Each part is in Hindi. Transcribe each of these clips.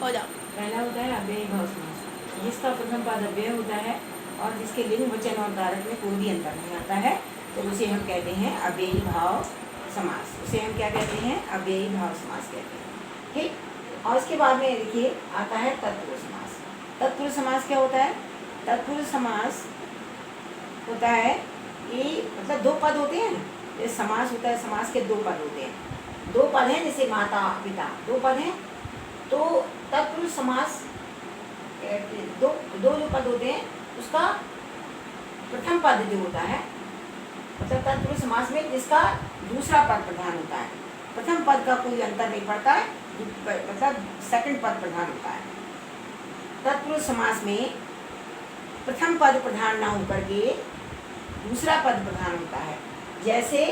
हो जाओ। पहला होता है अव्ययी भाव समास, जिसका प्रथम पद अव्यय होता है और जिसके लिंग वचन और कारक में कोई भी अंतर नहीं आता है, तो उसे हम कहते हैं अव्ययी भाव समास। उसे हम क्या कहते हैं? अव्ययी भाव समास कहते हैं। ठीक। और उसके बाद में देखिए आता है तत्पुरुष समास। तत्पुरुष समास क्या होता है? तत्पुरुष समास होता है ये, मतलब दो पद होते हैं। जैसे समास होता है, समास के दो पद होते हैं। दो पद हैं, जैसे माता पिता, दो पद हैं। तो तत्पुरुष समास दो दो जो पद होते हैं, उसका प्रथम पद जो होता है, मतलब तत्पुरुष समास में जिसका दूसरा पद प्रधान होता है, प्रथम पद का कोई अंतर नहीं पड़ता है, मतलब सेकंड पद प्रधान होता है। तत्पुरुष समास में प्रथम पद प्रधान ना होकर के दूसरा पद प्रधान होता है। जैसे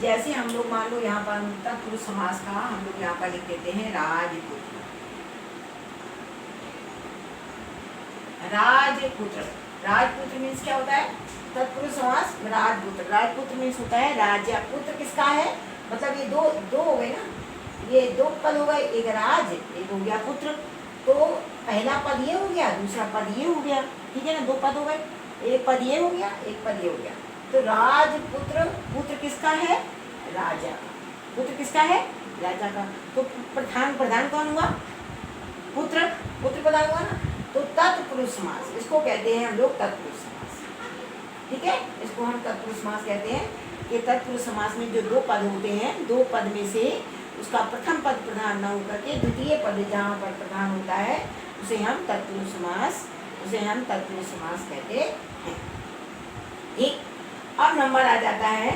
जैसे हम लोग मान लो यहाँ पर तत्पुरुष समास का हम लोग यहाँ पर लिख देते हैं राजपुत्र। राजपुत्र, राजपुत्र मीन्स क्या होता है? तत्पुरुष समास राजपुत्र। राजपुत्र मीन्स होता है राजा। पुत्र किसका है? मतलब ये दो दो हो गए ना, ये दो पद हो गए, एक राज एक हो गया पुत्र। तो पहला पद ये हो गया, दूसरा पद ये हो गया, ठीक है ना, दो पद हो गए, एक पद ये हो गया, एक पद ये हो गया। तो राजपुत्र, पुत्र किसका है? राजा का। पुत्र किसका है? राजा का। तो प्रधान प्रधान कौन हुआ? पुत्र, पुत्र प्रधान हुआ ना। तो तत्पुरुष समास, इसको कहते हैं हम लोग तत्पुरुष समास। ठीक है, इसको हम तत्पुरुष समास कहते हैं कि तत्पुरुष समास में जो दो पद होते हैं, दो पद में से उसका प्रथम पद प्रधान न होकर के द्वितीय पद जहाँ पर प्रधान होता है, उसे हम तत्पुरुष समास, उसे हम तत्पुरुष समास कहते हैं। ठीक। अब नंबर आ जाता है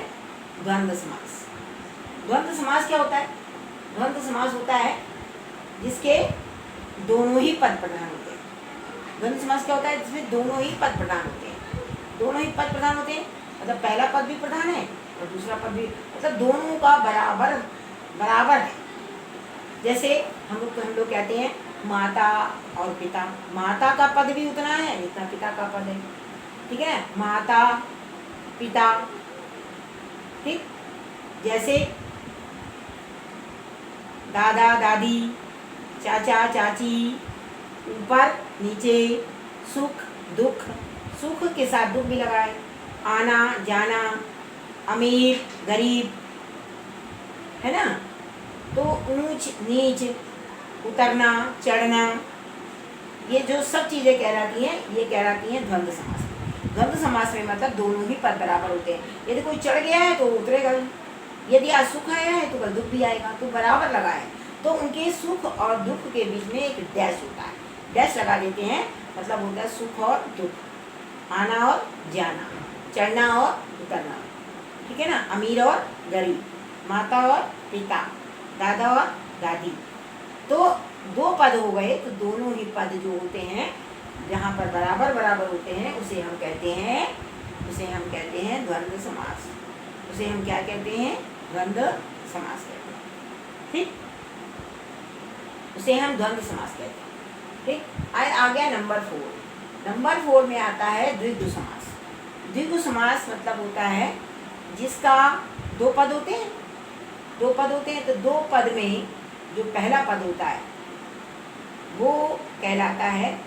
द्वंद्व समास। द्वंद्व समास क्या होता है? द्वंद्व समास होता है जिसके दोनों ही पद प्रधान होते हैं। द्वंद्व समास क्या होता है? जिसमें दोनों ही पद प्रधान होते हैं। दोनों ही पद प्रधान होते हैं, मतलब पहला पद भी प्रधान है और दूसरा पद भी, मतलब दोनों का बराबर बराबर है। जैसे हम लोग कहते हैं माता और पिता, माता का पद भी उतना है जितना पिता का पद है। ठीक है, माता पिता। ठीक। जैसे दादा दादी, चाचा चाची, ऊपर नीचे, सुख दुख, सुख के साथ दुख भी लगाए, आना जाना, अमीर गरीब, है ना। तो ऊंच नीच, उतरना चढ़ना, ये जो सब चीज़ें कहलाती हैं, ये कहलाती हैं द्वंद्व समास। द्वंद्व समास में मतलब दोनों ही पद बराबर होते हैं। यदि कोई चढ़ गया है तो उतरेगा, यदि आज सुख आया है तो कल दुख भी आएगा, तो बराबर लगा है। तो उनके सुख और दुख के बीच में एक डैश होता है, डैश लगा देते हैं, मतलब होता है सुख और दुख, आना और जाना, चढ़ना और उतरना। ठीक है ना, अमीर और गरीब, माता और पिता, दादा और दादी। तो दो पद हो गए, तो दोनों ही पद जो होते हैं जहाँ पर बराबर बराबर होते हैं, उसे हम कहते हैं द्वंद्व समास। उसे हम क्या कहते हैं? द्वंद्व समास कहते हैं। ठीक, उसे हम द्वंद्व समास कहते हैं। ठीक। आ गया नंबर 4। नंबर 4 में आता है द्विगु समास। द्विगु समास मतलब होता है जिसका दो पद होते हैं, दो पद होते हैं। तो दो पद में जो पहला पद होता है वो कहलाता है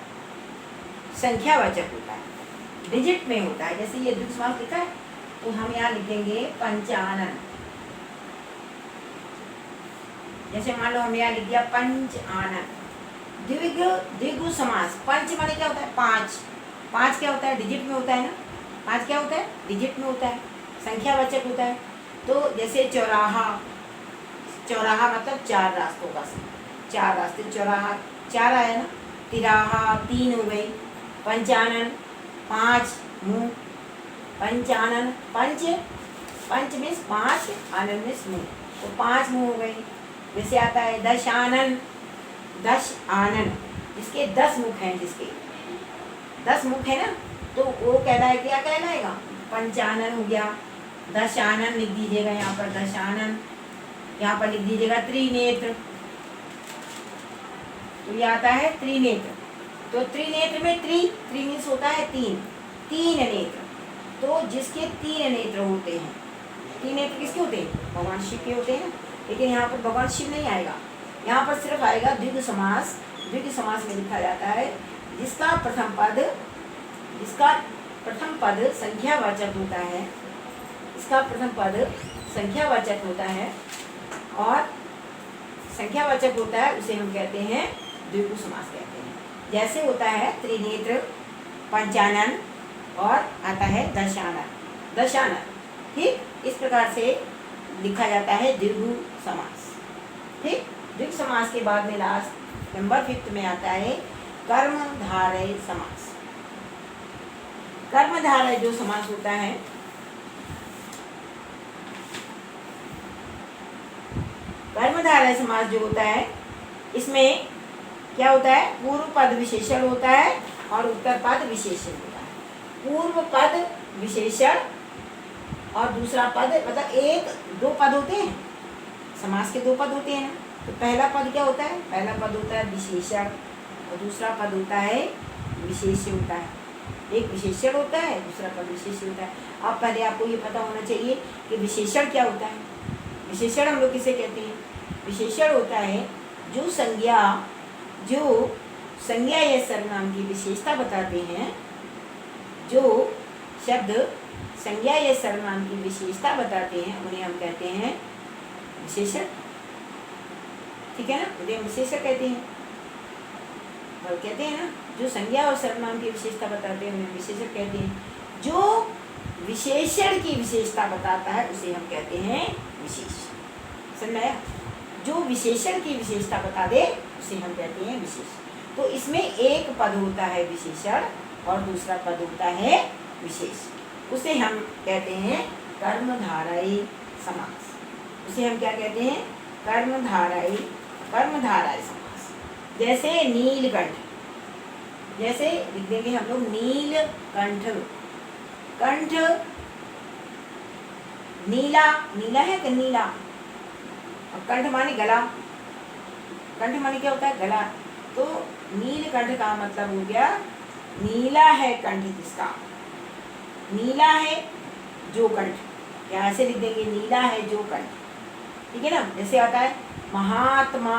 संख्यावाचक होता है, डिजिट में होता है। जैसे ये द्विगु समास लिखा है, तो हम यहाँ लिखेंगे पंचानन। जैसे मान लो हमने यहाँ लिख दिया पंचानन। द्विगु समास, पंच माने क्या होता है? पाँच। पाँच क्या होता है? डिजिट में होता है ना। पाँच क्या होता है? डिजिट में होता है, संख्यावाचक होता है। तो जैसे चौराहा, चौराहा मतलब चार रास्तों का, चार रास्ते, चौराहा चार आया ना। तिराहा 3 हो गई। पंचानन 5 मुँह। पंचानन, पंच, पंच मीन्स 5, आनंद मीन्स मुँह, तो 5 मुँह हो गई। जैसे आता है दशानन, 10 आनन, जिसके 10 मुख हैं, जिसके 10 मुख है ना, तो वो कहता है क्या कहलाएगा? पंचानन हो गया। दशानन लिख दीजिएगा यहाँ पर, दशानन। यहाँ पर लिख दीजिएगा त्रिनेत्र, तो ये आता है त्रिनेत्र। तो त्रिनेत्र में त्रि मीन्स होता है 3, 3 नेत्र। तो जिसके 3 नेत्र होते हैं, 3 नेत्र किसके होते हैं? भगवान शिव के होते हैं। लेकिन यहाँ पर भगवान शिव नहीं आएगा, यहाँ पर सिर्फ आएगा द्विगु समास द्विगु समास में लिखा जाता है जिसका प्रथम पद संख्यावाचक होता है, इसका प्रथम पद संख्यावाचक होता है और संख्यावाचक होता है, उसे हम कहते हैं द्विगु समास कहते हैं। जैसे होता है त्रिनेत्र, पंचानन और आता है दशानन। ठीक, इस प्रकार से लिखा जाता है द्विगु समास। ठीक, द्विगु समास के बाद में लास्ट नंबर 5 में आता है कर्मधारय समास। कर्मधारय जो समास होता है, कर्मधारय समास जो होता है, इसमें क्या होता है, पूर्व पद विशेषण होता है और उत्तर पद विशेषण होता है। पूर्व पद विशेषण और दूसरा पद, मतलब 2 पद होते हैं, समास के 2 पद होते हैं। तो पहला पद क्या होता है, पहला पद होता है विशेषण और दूसरा पद होता है विशेष्य होता है। एक विशेषण होता है, दूसरा पद विशेष्य होता है। अब पहले आपको ये पता होना चाहिए कि विशेषण क्या होता है। विशेषण हम लोग किसे कहते हैं, विशेषण होता है जो संज्ञा या सर्वनाम की विशेषता बताते हैं, जो शब्द संज्ञा या सर्वनाम की विशेषता बताते हैं उन्हें हम कहते हैं विशेषण। ठीक है ना, उन्हें हम विशेषण कहते हैं। और कहते हैं ना, जो संज्ञा और सर्वनाम की विशेषता बताते हैं उन्हें विशेषण कहते हैं। जो विशेषण की विशेषता बताता है उसे हम कहते हैं विशेष। समझ में आया? जो विशेषण की विशेषता बता दे उसे हम कहते हैं विशेष। तो इसमें एक पद होता है विशेषण और दूसरा पद होता है विशेष, उसे हम कहते हैं कर्मधारय समास। उसे हम क्या कहते हैं, कर्मधारय समास। जैसे नीलकंठ, जैसे लिख देंगे हम लोग नीलकंठ। कंठ नीला है कि नीला, और कंठ माने गला। कंठ माने क्या होता है, गला। तो नीलकंठ का मतलब हो गया नीला है कंठ जिसका, नीला है जो कंठ, या ऐसे लिख देंगे नीला है जो कंठ। ठीक है ना। जैसे आता है महात्मा,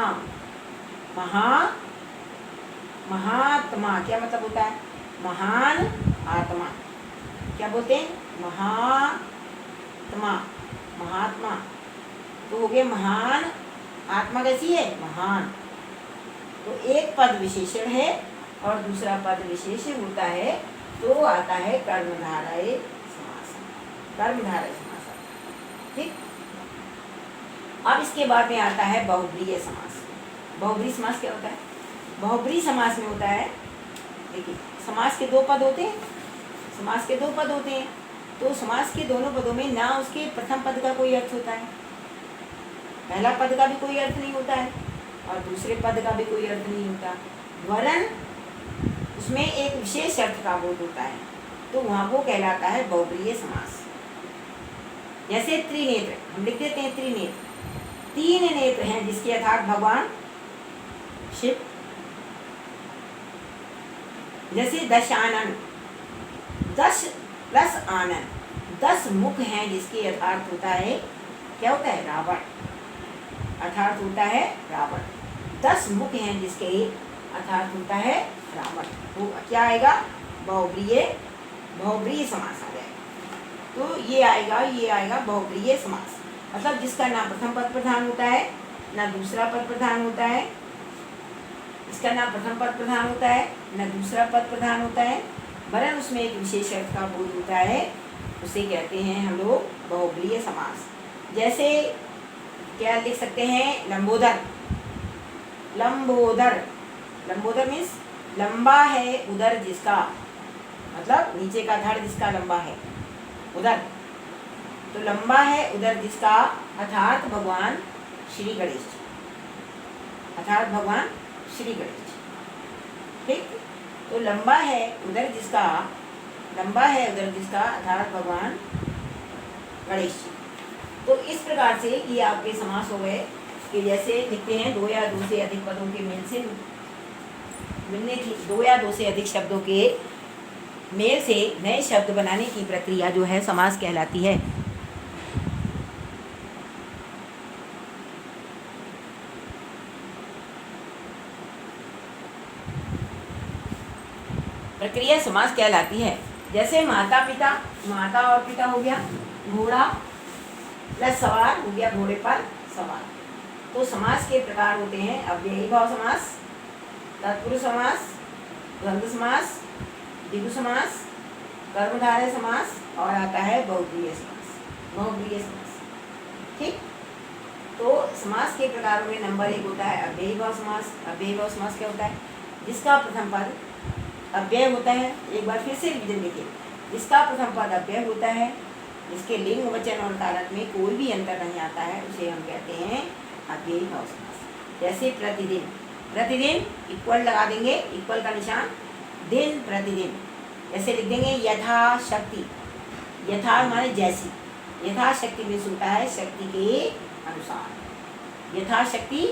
महात्मा क्या मतलब होता है, महान आत्मा। क्या बोलते हैं, महात्मा। तो हो गया महान आत्मा, कैसी है, महान। तो एक पद विशेषण है और दूसरा पद विशेष होता है, तो आता है कर्मधारय समास। ठीक। अब इसके बाद में आता है बहुब्रीय समास। बहुब्रीय समास क्या होता है, बहुब्रीय समास में होता है, देखिए समास के 2 पद होते हैं, तो समास के दोनों पदों में ना उसके प्रथम पद का कोई अर्थ होता है, पहला पद का भी कोई अर्थ नहीं होता है और दूसरे पद का भी कोई अर्थ नहीं होता, वरन उसमें एक विशेष अर्थ का बोध होता है, तो वहाँ वो कहलाता है बहुब्रीय समास। जैसे त्रिनेत्र, हम लिख देते हैं त्रिनेत्र, 3 नेत्र हैं जिसके अर्थात भगवान शिव। जैसे दशानन, 10 प्लस आनन, 10 मुख हैं जिसके अर्थात होता है, क्या होता है, रावण। अर्थात होता है रावण। 10 मुख हैं जिसके अर्थात होता है रावण। तो क्या आएगा, बहुब्रीय समास आ जाएगा। तो ये आएगा बहुब्रीय समास। मतलब जिसका ना प्रथम पद प्रधान होता है ना दूसरा पद प्रधान होता है, इसका ना प्रथम पद प्रधान होता है ना दूसरा पद प्रधान होता है, वरन उसमें एक विशेष अर्थ का बोध होता है, उसे कहते हैं हम लोग बहुब्रीय समास। जैसे क्या लिख सकते हैं, लंबोदर मीन्स लंबा है उदर जिसका, मतलब नीचे का धड़ जिसका लंबा है, उदर। तो लंबा है उदर जिसका अर्थात भगवान श्री गणेश। ठीक। तो लंबा है उदर जिसका अर्थात भगवान गणेश जी। तो इस प्रकार से ये आपके समास हो गए कि जैसे लिखते हैं 2 या 2 से अधिक पदों के मेल से मिलने की, 2 या 2 से अधिक शब्दों के मेल से नए शब्द बनाने की प्रक्रिया जो है समास कहलाती है। प्रक्रिया समास कहलाती है। जैसे माता पिता, माता और पिता हो गया, घोड़ा प्लस सवार हो गया, घोड़े पर सवार। तो समास के प्रकार होते हैं अव्ययी भाव समास, तत्पुरुष समास, द्वंद्व समास, द्विगु समास, कर्मधारय समास और आता है बहुब्रीहि समास, बहुब्रीहि समास। ठीक, तो समास के प्रकारों में नंबर 1 होता है अव्ययी भाव समास। अव्ययी भाव समास क्या होता है? जिसका प्रथम पद अव्यय होता है। एक बार फिर से रिवीजन देखिए, जिसका प्रथम पद अव्यय होता है, जिसके लिंग वचन और कारक में कोई भी अंतर नहीं आता है, उसे हम कहते हैं अव्ययी भाव समास। जैसे प्रतिदिन, प्रतिदिन इक्वल लगा देंगे, इक्वल का निशान, दिन प्रतिदिन। ऐसे लिख देंगे यथाशक्ति, यथा माने जैसी, यथाशक्ति मीन्स होता है शक्ति के अनुसार, यथाशक्ति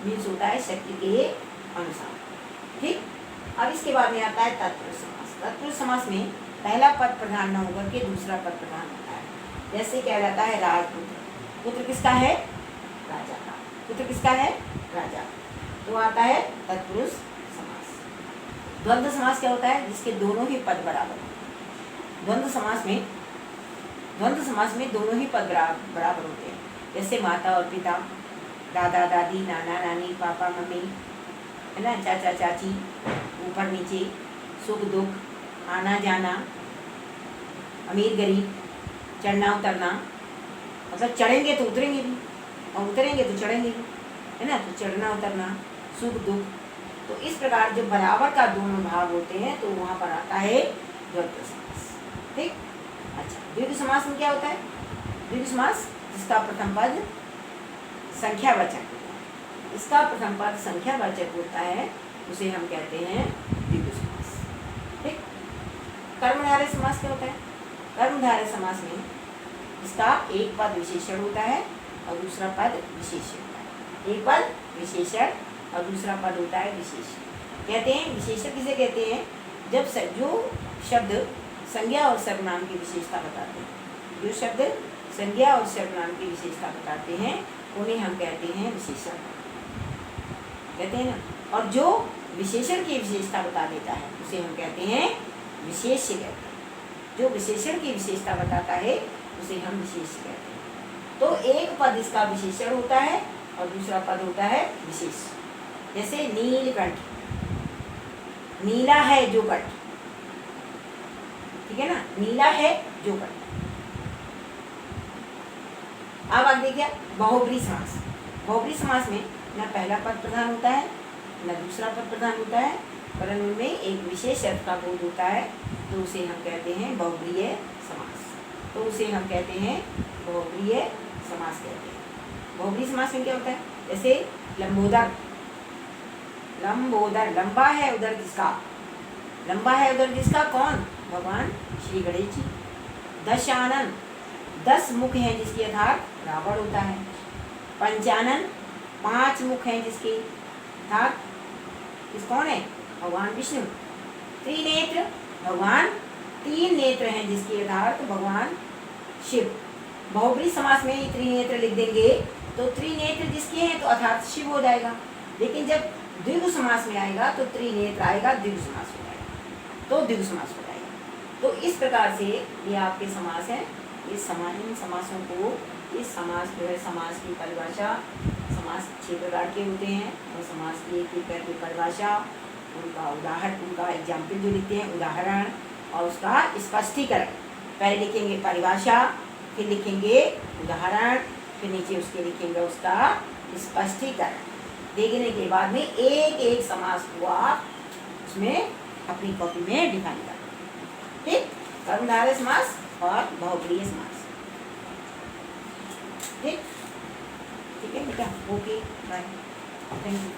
मीन्स होता है शक्ति के अनुसार। ठीक, अब इसके बाद में आता है तत्पुरुष समास। तत्पुरुष समास में पहला पद प्रधान न होकर के दूसरा पद प्रधान होता है। जैसे क्या रहता है राजपुत्र, पुत्र किसका है? राजा का। पुत्र किसका है? राजा। तो आता है तत्पुरुष समास। द्वंद्व समास क्या होता है? जिसके दोनों ही पद बराबर हो। द्वंद्व समास में, द्वंद्व समास में दोनों ही पद बराबर होते हैं। जैसे माता और पिता, दादा दादी, नाना नानी, पापा मम्मी, है ना, चाचा चाची, ऊपर नीचे, सुख दुख, आना जाना, अमीर गरीब, चढ़ना उतरना, मतलब चढ़ेंगे तो उतरेंगे भी और उतरेंगे तो चढ़ेंगे भी, है ना। तो चढ़ना उतरना, सुख दुख, तो इस प्रकार जो बराबर का दोनों भाग होते हैं तो वहाँ पर आता है द्वंद्व समास। ठीक, अच्छा, द्विगु समास में क्या होता है? द्विगु समास जिसका प्रथम पद संख्यावाचक होता है, इसका प्रथम पद संख्यावाचक होता है, उसे हम कहते हैं द्विगु समास। ठीक, कर्मधारय समास क्या होता है? कर्मधारय समास में इसका एक पद विशेषण होता है और दूसरा पद विशेष्य होता है। एक पद विशेषण और दूसरा पद होता है विशेष्य। कहते हैं विशेषण किसे कहते हैं? जब जो शब्द संज्ञा और सर्वनाम की विशेषता बताते हैं, जो शब्द संज्ञा और सर्वनाम की विशेषता बताते हैं उन्हें हम कहते हैं विशेषण, कहते हैं ना। और जो विशेषण की विशेषता बता देता है उसे हम कहते हैं विशेष्य कहते हैं। जो विशेषण की विशेषता बताता है उसे हम विशेष्य कहते हैं। तो एक पद इसका विशेषण होता है और दूसरा पद होता है विशेष। जैसे नीलकंठ, नीला है जो कंठ, ठीक है ना, नीला है जो कंठ। अब आगे देखिए बहुब्रीहि समास। बहुब्रीहि समास में न पहला पद प्रधान होता है न दूसरा पद प्रधान होता है, परंतु उनमें एक विशेष अर्थ का बोध होता है, तो उसे हम कहते हैं बहुब्रीहि समास। तो उसे हम कहते हैं बहुब्रीहि समास कहते हैं। बहुब्रीहि समास में क्या होता है? जैसे लंबोदर, लंबोदर, लंबा है उधर जिसका, लंबा है उधर जिसका, कौन? भगवान श्री गणेश जी। दशानन, 10 मुख हैं जिसके अर्थात रावण होता है। पंचानन, 5 मुख हैं जिसके अर्थात किस कौन है? भगवान विष्णु। त्रिनेत्र, भगवान 3 नेत्र हैं जिसके अर्थात भगवान शिव। बहुब्रीहि समास में ही त्रिनेत्र लिख देंगे तो त्रिनेत्र जिसके हैं तो अर्थात शिव हो जाएगा। लेकिन जब द्विगु समास में आएगा तो त्रिनेत्र आएगा, द्विगु समास हो जाएगा, तो द्विगु समास हो जाएगा। तो इस प्रकार से ये आपके समास हैं। इस इन समासों को, इस समास जो है, समास की परिभाषा, समास 6 प्रकार के होते हैं और समास की एक करके परिभाषा, उनका उदाहरण, उनका एग्जाम्पल जो लिखते हैं उदाहरण और उसका स्पष्टीकरण। पहले लिखेंगे परिभाषा, फिर लिखेंगे उदाहरण, फिर नीचे उसके लिखेंगे उसका स्पष्टीकरण। देखने के बाद में एक एक समास को आप उसमें अपनी कॉपी में डिफाइन कर। ठीक, कर्मधारय समास और बहुब्रीहि समास। ठीक, ठीक है बेटा, ओके, बाय, थैंक यू।